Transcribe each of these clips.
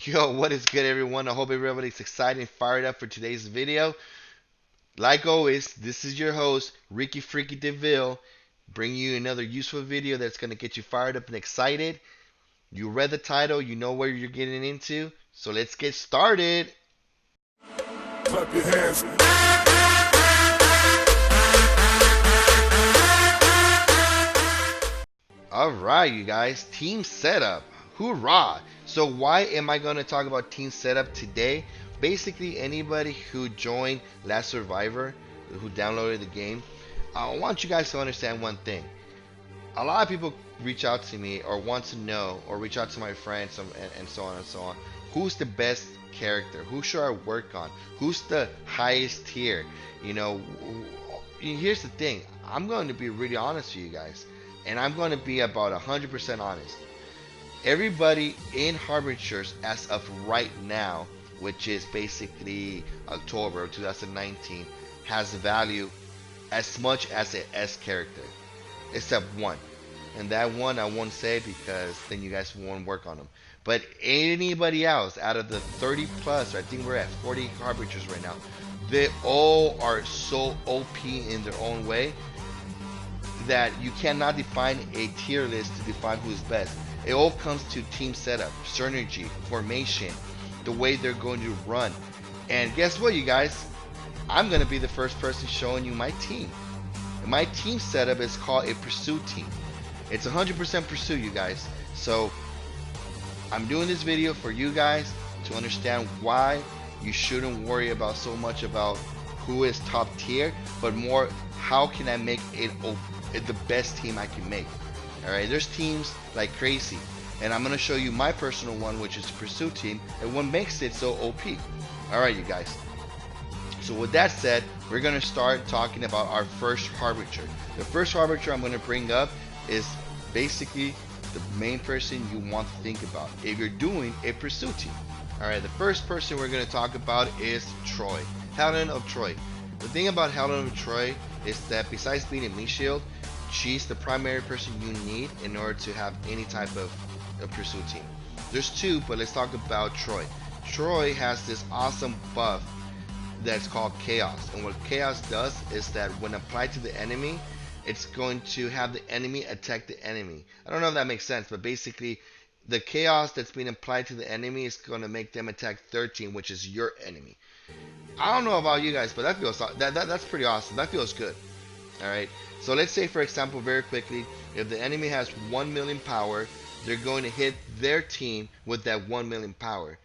Yo, what is good, everyone? I hope everybody's excited and fired up for today's video. Like always, this is your host, Ricky Freaky DeVille, bringing you another useful video that's going to get you fired up and excited. You read the title, you know where you're getting into, so let's get started. Clap your hands. Alright, you guys, team setup. Hoorah! So, why am I going to talk about team setup today? Basically, anybody who joined Last Survivor, who downloaded the game, I want you guys to understand one thing. A lot of people reach out to me or want to know, or reach out to my friends and so on and so on. Who's the best character? Who should I work on? Who's the highest tier? You know, here's the thing. I'm going to be really honest with you guys, and I'm going to be about 100% honest. Everybody in Harbingers as of right now, which is basically October of 2019, has value as much as an S character, except one. And that one I won't say because then you guys won't work on them. But anybody else out of the 30 plus, I think we're at 40 Harbingers right now, they all are so OP in their own way that you cannot define a tier list to define who's best. It all comes to team setup, synergy, formation, the way they're going to run. And guess what, you guys? I'm going to be the first person showing you my team. And my team setup is called a pursuit team. It's 100% pursuit, you guys. So I'm doing this video for you guys to understand why you shouldn't worry about so much about who is top tier, but more how can I make it the best team I can make. Alright, there's teams like crazy, and I'm going to show you my personal one, which is the pursuit team, and what makes it so OP. Alright, you guys. So with that said, we're going to start talking about our first Harbinger. The first Harbinger I'm going to bring up is basically the main person you want to think about if you're doing a pursuit team. Alright, the first person we're going to talk about is Troy. Helen of Troy. The thing about Helen of Troy is that besides being a meat shield, she's the primary person you need in order to have any type of a pursuit team. There's two, but let's talk about Troy. Troy has this awesome buff that's called Chaos, and what Chaos does is that when applied to the enemy, it's going to have the enemy attack the enemy. I don't know if that makes sense, but basically the Chaos that's being applied to the enemy is going to make them attack 13, which is your enemy. I don't know about you guys, but that feels that's pretty awesome. That feels good. Alright, so let's say, for example, very quickly, if the enemy has 1 million power, they're going to hit their team with that 1 million power.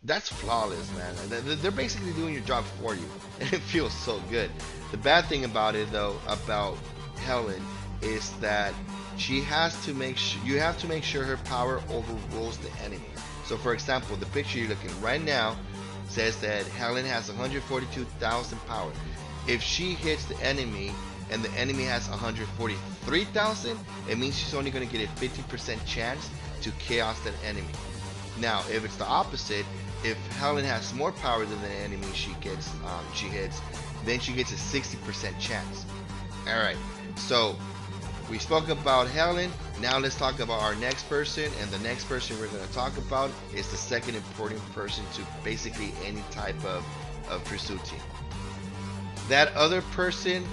That's flawless, man. They're basically doing your job for you, and it feels so good. The bad thing about it, though, about Helen, is that she has to make you have to make sure her power overrules the enemy. So, for example, the picture you're looking right now says that Helen has 142,000 power. If she hits the enemy and the enemy has 143,000, it means she's only going to get a 50% chance to chaos that enemy. Now, if it's the opposite, if Helen has more power than the enemy she hits, then she gets a 60% chance. Alright, so we spoke about Helen. Now let's talk about our next person, and the next person we're going to talk about is the second important person to basically any type of pursuit team. That other person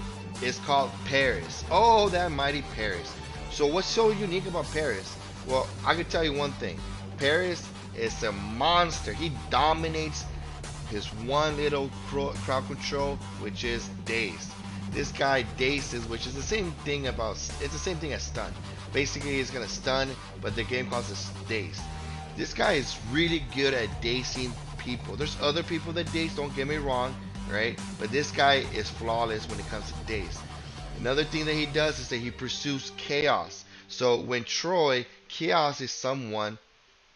is called Paris. Oh, that mighty Paris. So what's so unique about Paris? Well, I can tell you one thing. Paris is a monster. He dominates his one little crowd control, which is dazed. This guy dazes, which is the same thing it's the same thing as stun. Basically, he's gonna stun, but the game calls it dazed. This guy is really good at dazing people. There's other people that daze, don't get me wrong, right? But this guy is flawless when it comes to daze. Another thing that he does is that he pursues chaos. So when Troy, chaos is someone,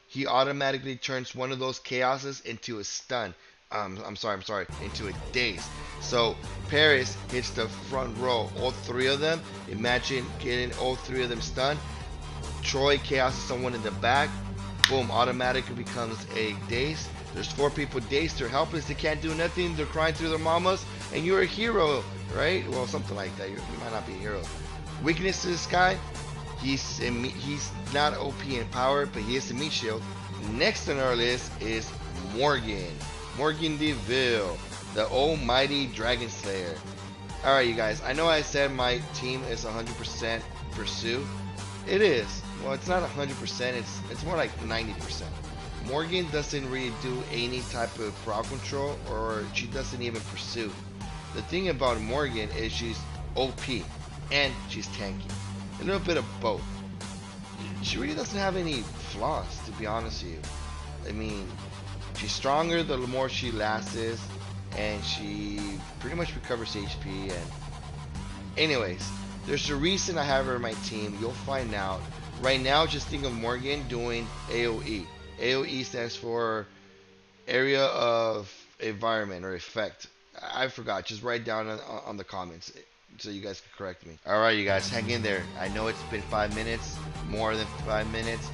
he automatically turns one of those chaoses into a stun. I'm sorry, into a daze. So Paris hits the front row, all three of them. Imagine getting all three of them stunned. Troy chaos is someone in the back. Boom, automatically becomes a daze. There's four people dazed, they're helpless, they can't do nothing, they're crying through their mamas, and you're a hero, right? Well, something like that. You might not be a hero. Weakness to this guy, he's not OP in power, but he is a meat shield. Next on our list is Morgan. Morgan DeVille, the almighty Dragon Slayer. Alright, you guys, I know I said my team is 100% pursue. It is. Well, it's not 100%, it's more like 90%. Morgan doesn't really do any type of crowd control, or she doesn't even pursue. The thing about Morgan is she's OP and she's tanky. A little bit of both. She really doesn't have any flaws, to be honest with you. I mean, she's stronger the more she lasts, and she pretty much recovers HP. And anyways, there's a reason I have her on my team. You'll find out. Right now, just think of Morgan doing AOE. AOE stands for area of environment or effect. I forgot. Just write down on the comments so you guys can correct me. All right, you guys, hang in there. I know it's been 5 minutes, more than 5 minutes.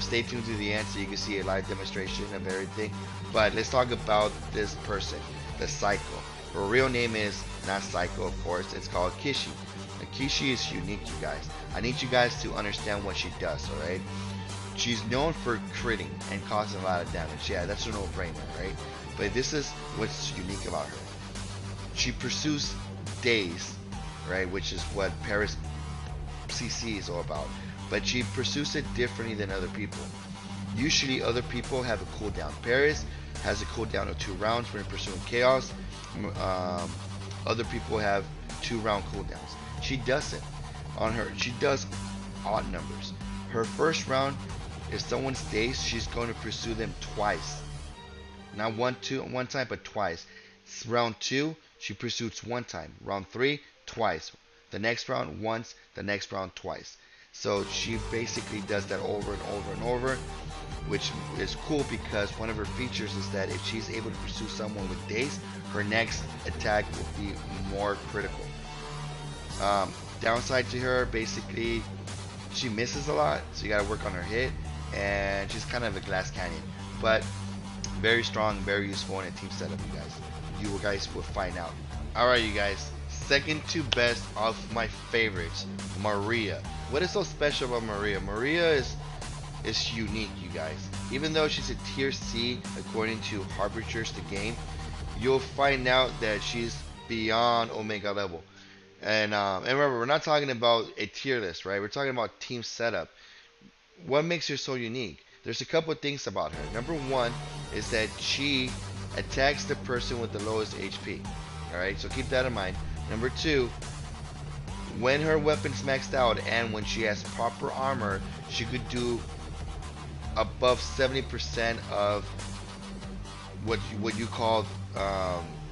Stay tuned to the end so you can see a live demonstration of everything. But let's talk about this person, the Psycho. Her real name is not Psycho, of course. It's called Kishi. And Kishi is unique, you guys. I need you guys to understand what she does, all right? She's known for critting and causing a lot of damage. Yeah, that's a no-brainer, right? But this is what's unique about her. She pursues days, right? Which is what Paris CC is all about. But she pursues it differently than other people. Usually other people have a cooldown. Paris has a cooldown of 2 rounds when pursuing chaos. Other people have 2-round cooldowns. She doesn't. On her, she does odd numbers. Her first round, if someone's dazed, she's going to pursue them twice. Not one time, but twice. Round 2, she pursues 1 time. Round 3, twice. The next round, once. The next round, twice. So she basically does that over and over and over, which is cool because one of her features is that if she's able to pursue someone with daze, her next attack will be more critical. Downside to her, basically, she misses a lot, so you gotta work on her hit, and she's kind of a glass cannon, but very strong, very useful in a team setup, you guys. You guys will find out. Alright, you guys, second to best of my favorites, Maria. What is so special about Maria? Maria is unique, you guys. Even though she's a tier C according to Harbingers the game, you'll find out that she's beyond Omega level. And remember, we're not talking about a tier list, right? We're talking about team setup. What makes her so unique? There's a couple of things about her. Number 1 is that she attacks the person with the lowest HP. Alright, so keep that in mind. Number 2, when her weapon's maxed out and when she has proper armor, she could do above 70% of what you call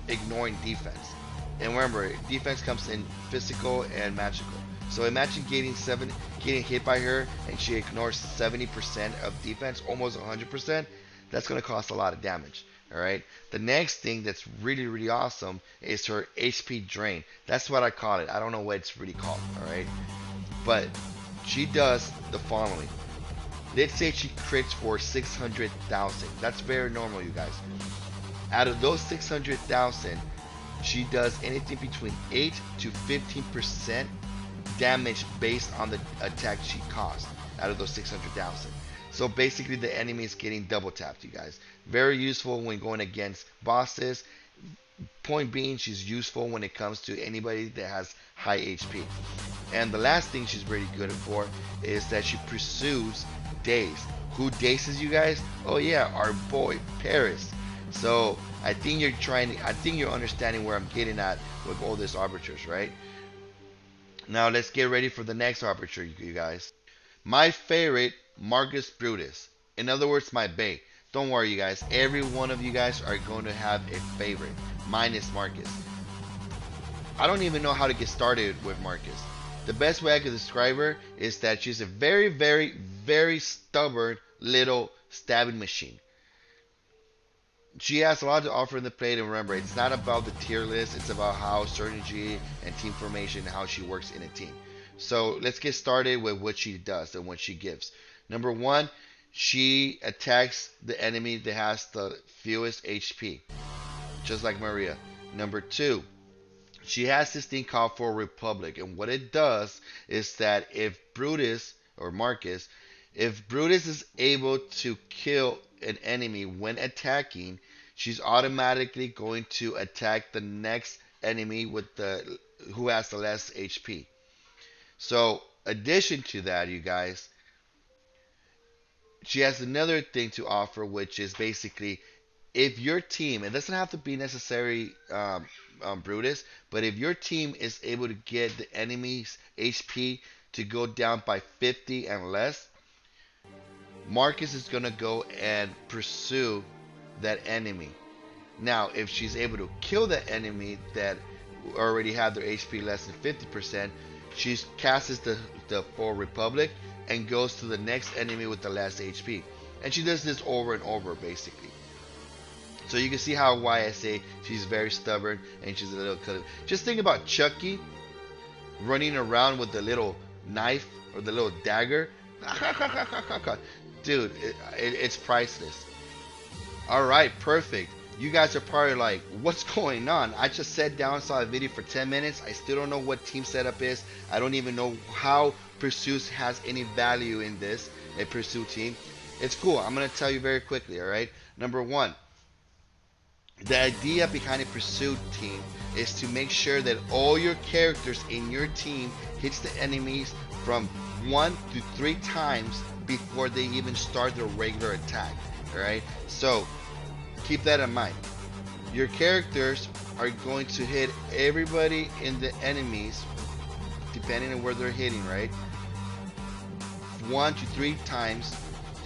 ignoring defense. And remember, defense comes in physical and magical. So imagine getting hit by her and she ignores 70% of defense, almost 100%. That's going to cost a lot of damage. Alright. The next thing that's really, really awesome is her HP drain. That's what I call it. I don't know what it's really called. Alright. But she does the following. Let's say she crits for 600,000. That's very normal, you guys. Out of those 600,000, she does anything between 8 to 15% damage based on the attack she caused out of those 600,000. So basically the enemy is getting double tapped, you guys. Very useful when going against bosses. Point being, she's useful when it comes to anybody that has high HP. And the last thing she's really good for is that she pursues daze. Who dazes you guys? Oh yeah, our boy Paris. So I think you're understanding where I'm getting at with all these arbiters, right? Now let's get ready for the next arbiter, you guys. My favorite, Marcus Brutus. In other words, my bae. Don't worry, you guys. Every one of you guys are going to have a favorite. Mine is Marcus. I don't even know how to get started with Marcus. The best way I could describe her is that she's a very, very, very stubborn little stabbing machine. She has a lot to offer in the plate, and remember, it's not about the tier list, it's about how strategy and team formation and how she works in a team. So let's get started with what she does and what she gives. Number 1, she attacks the enemy that has the fewest HP, just like Maria. Number 2, she has this thing called for Republic, and what it does is that if Brutus or Marcus If Brutus is able to kill an enemy when attacking, she's automatically going to attack the next enemy with the who has the less HP. So, addition to that, you guys, she has another thing to offer, which is basically if your team, it doesn't have to be necessary Brutus, but if your team is able to get the enemy's HP to go down by 50 and less, Marcus is going to go and pursue that enemy. Now, if she's able to kill that enemy that already have their HP less than 50%, she casts the full Republic and goes to the next enemy with the last HP. And she does this over and over, basically. So you can see how why I say she's very stubborn and she's a little cut. Just think about Chucky running around with the little knife or the little dagger. Dude, it's priceless. Alright, perfect. You guys are probably like, what's going on? I just sat down, saw a video for 10 minutes. I still don't know what team setup is. I don't even know how Pursuit has any value in this, a Pursuit team. It's cool. I'm going to tell you very quickly, alright? Number one, the idea behind a Pursuit team is to make sure that all your characters in your team hits the enemies from 1 to 3 times before they even start their regular attack. Alright? So, keep that in mind. Your characters are going to hit everybody in the enemies, depending on where they're hitting, right? 1 to 3 times,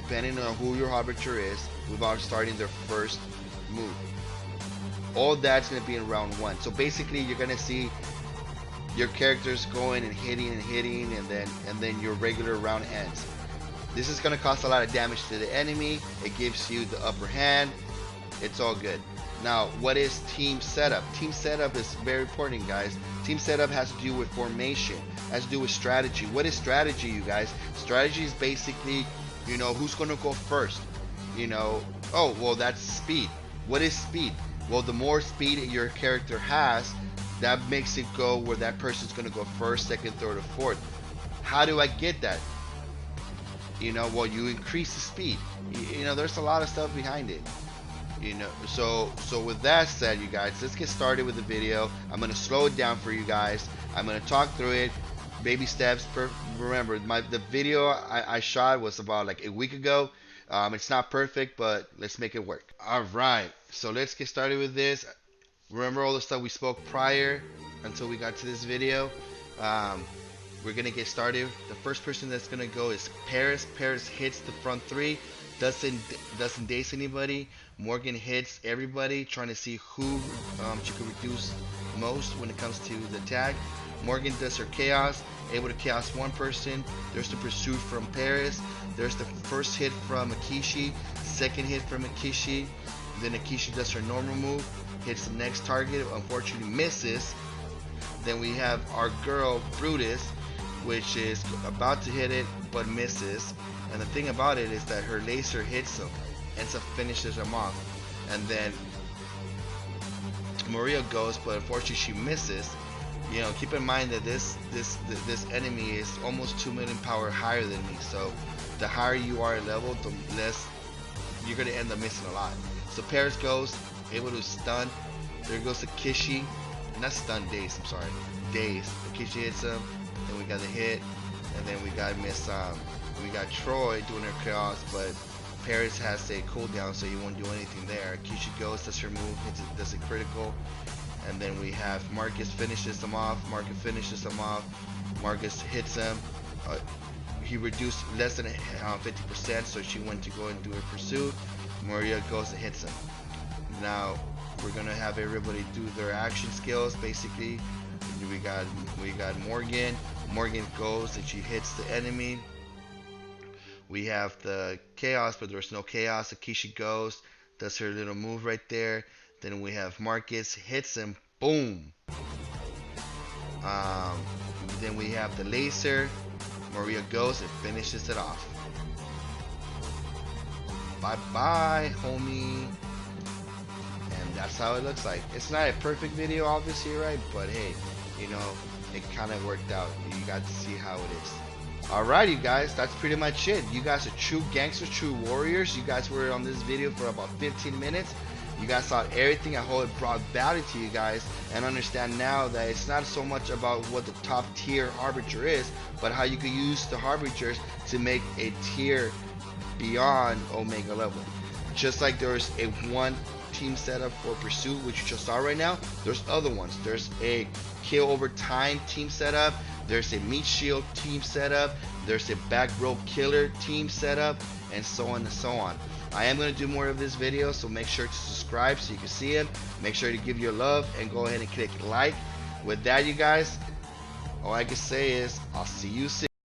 depending on who your Harbinger is, without starting their first move. All that's going to be in round 1. So basically, you're going to see your characters going and hitting, and then your regular round ends. This is going to cause a lot of damage to the enemy. It gives you the upper hand. It's all good. Now, what is team setup? Team setup is very important, guys. Team setup has to do with formation, has to do with strategy. What is strategy, you guys? Strategy is basically, who's going to go first? Oh, well, that's speed. What is speed? Well, the more speed your character has, that makes it go where that person's going to go first, second, third, or fourth. How do I get that? Well, you increase the speed. There's a lot of stuff behind it. So with that said, you guys, let's get started with the video. I'm going to slow it down for you guys. I'm going to talk through it, baby steps. Remember, the video I shot was about like a week ago. It's not perfect, but let's make it work. All right, so let's get started with this. Remember all the stuff we spoke prior until we got to this video. We're gonna get started. The first person that's gonna go is Paris. Paris hits the front 3, doesn't daze anybody. Morgan hits everybody, trying to see who she can reduce most when it comes to the tag. Morgan does her chaos, able to chaos one person. There's the pursuit from Paris. There's the first hit from Akishi, second hit from Akishi. Then Akishi does her normal move, hits the next target, unfortunately misses. Then we have our girl Brutus, which is about to hit it but misses. And the thing about it is that her laser hits him and so finishes him off. And then Maria goes, but unfortunately she misses. Keep in mind that this enemy is almost 2 million power higher than me. So the higher you are level, the less you're gonna end up missing a lot. So Paris goes, able to stun. There goes Akishi, not stun, daze. I'm sorry, daze. Akishi hits him. Then we got the hit, and then we got we got Troy doing her chaos, but Paris has a cooldown, so you won't do anything there. Akishi goes, does her move, hits it, does a critical, and then we have Marcus finishes him off. Marcus hits him. He reduced less than 50%, so she went to go and do a pursuit. Maria goes and hits him. Now we're gonna have everybody do their action skills. Basically, we got Morgan. Morgan goes and she hits the enemy. We have the chaos, but there's no chaos. Akishi goes, does her little move right there. Then we have Marcus, hits him, boom. Then we have the laser. Maria goes and finishes it off. Bye bye, homie. And that's how it looks like. It's not a perfect video, obviously, right? But hey, it kind of worked out. You got to see how it is. Alright, you guys, that's pretty much it. You guys are true gangsters, true warriors. You guys were on this video for about 15 minutes. You guys saw everything. I hope it brought value to you guys, and understand now that it's not so much about what the top tier Harbinger is, but how you can use the Harbingers to make a tier beyond Omega level. Just like there's a one team setup for Pursuit, which you just saw right now, there's other ones. There's a kill over time team setup, there's a meat shield team setup, there's a back row killer team setup, and so on and so on. I am going to do more of this video, so make sure to subscribe so you can see it. Make sure to give your love and go ahead and click like. With that, you guys, all I can say is I'll see you soon.